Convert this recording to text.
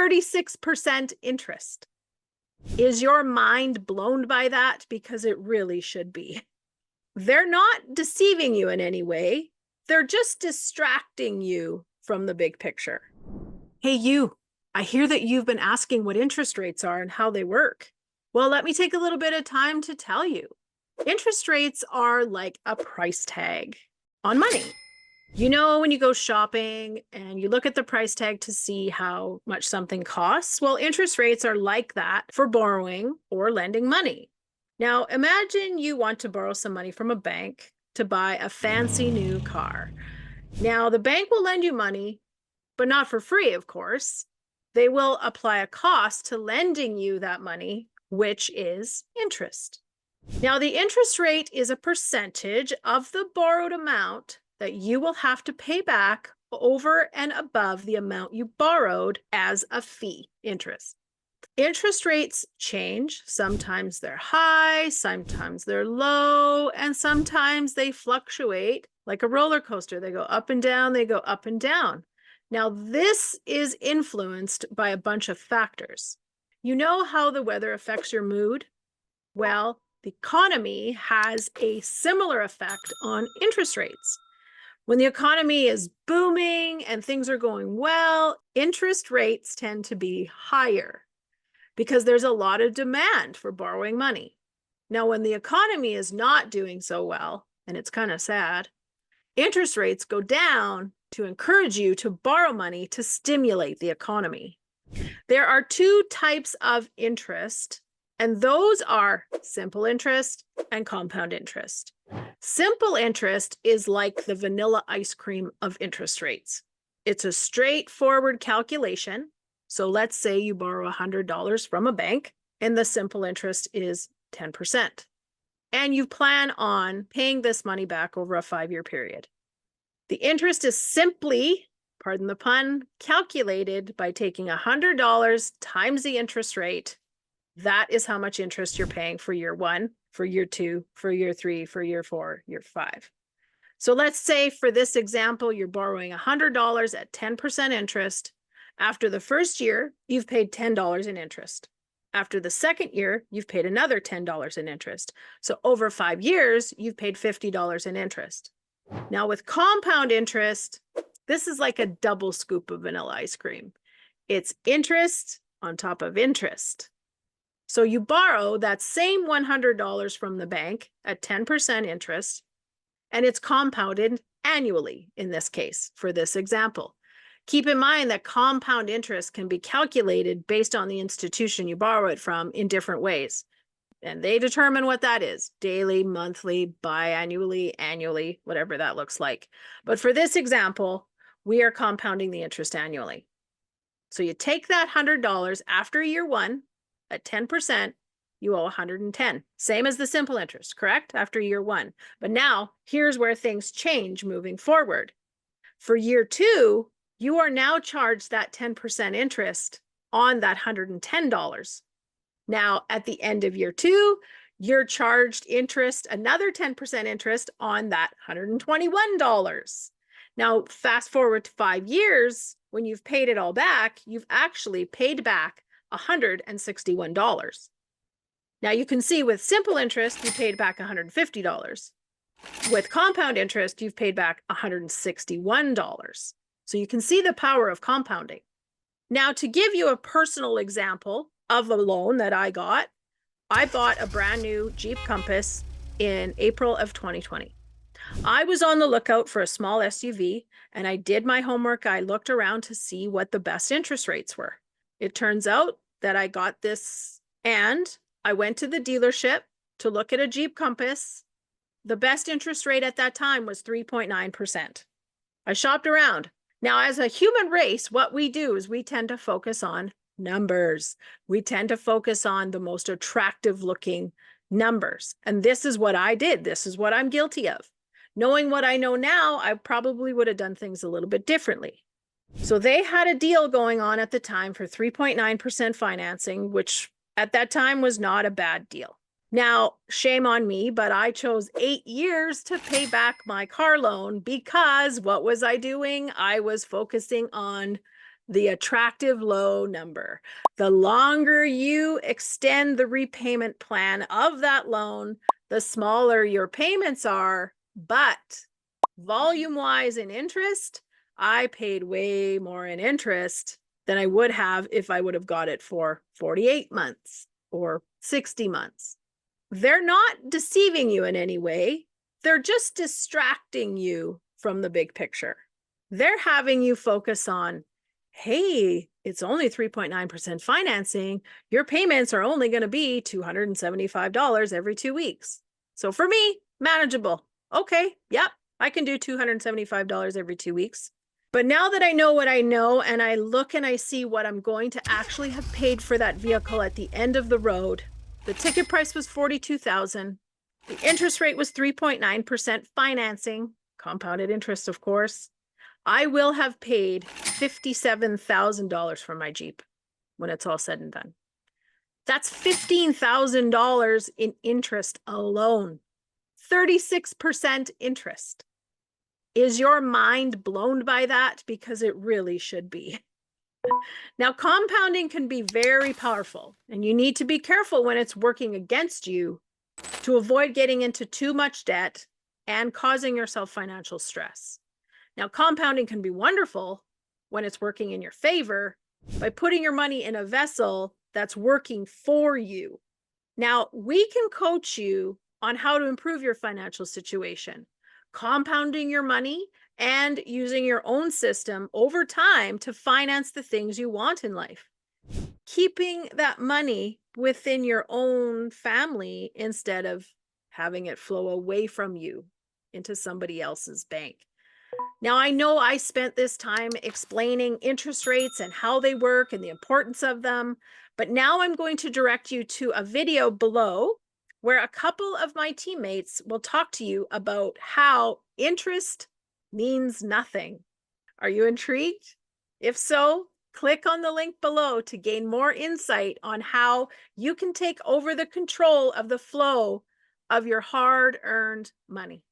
36% interest. Is your mind blown by that? Because it really should be. They're not deceiving you in any way. They're just distracting you from the big picture. Hey, you, I hear that you've been asking what interest rates are and how they work. Well, let me take a little bit of time to tell you. Interest rates are like a price tag on money. You know, when you go shopping and you look at the price tag to see how much something costs, well, interest rates are like that for borrowing or lending money. Now, imagine you want to borrow some money from a bank to buy a fancy new car. Now, the bank will lend you money, but not for free, of course. They will apply a cost to lending you that money, which is interest. Now, the interest rate is a percentage of the borrowed amount that you will have to pay back over and above the amount you borrowed as a fee, interest. Interest rates change. Sometimes they're high, sometimes they're low, and sometimes they fluctuate like a roller coaster. They go up and down, they go up and down. Now, this is influenced by a bunch of factors. You know how the weather affects your mood? Well, the economy has a similar effect on interest rates. When the economy is booming and things are going well, interest rates tend to be higher because there's a lot of demand for borrowing money. Now, when the economy is not doing so well, and it's kind of sad, interest rates go down to encourage you to borrow money to stimulate the economy. There are two types of interest, and those are simple interest and compound interest. Simple interest is like the vanilla ice cream of interest rates. It's a straightforward calculation. So let's say you borrow $100 from a bank and the simple interest is 10%. And you plan on paying this money back over a 5-year period. The interest is simply, pardon the pun, calculated by taking $100 times the interest rate. That is how much interest you're paying for year 1, for year 2, for year 3, for year 4, year 5. So let's say for this example, you're borrowing $100 at 10% interest. After the first year, you've paid $10 in interest. After the second year, you've paid another $10 in interest. So over 5 years, you've paid $50 in interest. Now with compound interest, this is like a double scoop of vanilla ice cream. It's interest on top of interest. So you borrow that same $100 from the bank at 10% interest, and it's compounded annually in this case, for this example. Keep in mind that compound interest can be calculated based on the institution you borrow it from in different ways. And they determine what that is: daily, monthly, biannually, annually, whatever that looks like. But for this example, we are compounding the interest annually. So you take that $100 after year 1 at 10%, you owe $110. Same as the simple interest, correct? After year 1. But now here's where things change moving forward. For year 2, you are now charged that 10% interest on that $110. Now, at the end of year 2, you're charged interest, another 10% interest on that $121. Now, fast forward to 5 years, when you've paid it all back, you've actually paid back $161. Now, you can see with simple interest, you paid back $150. With compound interest, you've paid back $161. So you can see the power of compounding. Now, to give you a personal example of a loan that I bought a brand new Jeep Compass in April of 2020. I was on the lookout for a small SUV, and I did my homework. I looked around to see what the best interest rates were. It turns out that I got this, and I went to the dealership to look at a Jeep Compass. The best interest rate at that time was 3.9%. I shopped around. Now, as a human race, what we do is we tend to focus on numbers. We tend to focus on the most attractive looking numbers. And this is what I did. This is what I'm guilty of. Knowing what I know now, I probably would have done things a little bit differently. So they had a deal going on at the time for 3.9% financing, which at that time was not a bad deal. Now, shame on me, but I chose 8 years to pay back my car loan because what was I doing? I was focusing on The attractive low number. The longer you extend the repayment plan of that loan, the smaller your payments are, but volume-wise in interest, I paid way more in interest than I would have if I would have got it for 48 months or 60 months. They're not deceiving you in any way. They're just distracting you from the big picture. They're having you focus on, hey, it's only 3.9% financing. Your payments are only going to be $275 every 2 weeks. So for me, manageable. Okay, yep, I can do $275 every 2 weeks. But now that I know what I know and I look and I see what I'm going to actually have paid for that vehicle at the end of the road, the ticket price was $42,000. The interest rate was 3.9% financing, compounded interest, of course. I will have paid $57,000 for my Jeep when it's all said and done. That's $15,000 in interest alone. 36% interest. Is your mind blown by that? Because it really should be. Now, compounding can be very powerful, and you need to be careful when it's working against you to avoid getting into too much debt and causing yourself financial stress. Now, compounding can be wonderful when it's working in your favor by putting your money in a vessel that's working for you. Now, we can coach you on how to improve your financial situation, compounding your money and using your own system over time to finance the things you want in life. Keeping that money within your own family instead of having it flow away from you into somebody else's bank. Now, I know I spent this time explaining interest rates and how they work and the importance of them, but now I'm going to direct you to a video below where a couple of my teammates will talk to you about how interest means nothing. Are you intrigued? If so, click on the link below to gain more insight on how you can take over the control of the flow of your hard-earned money.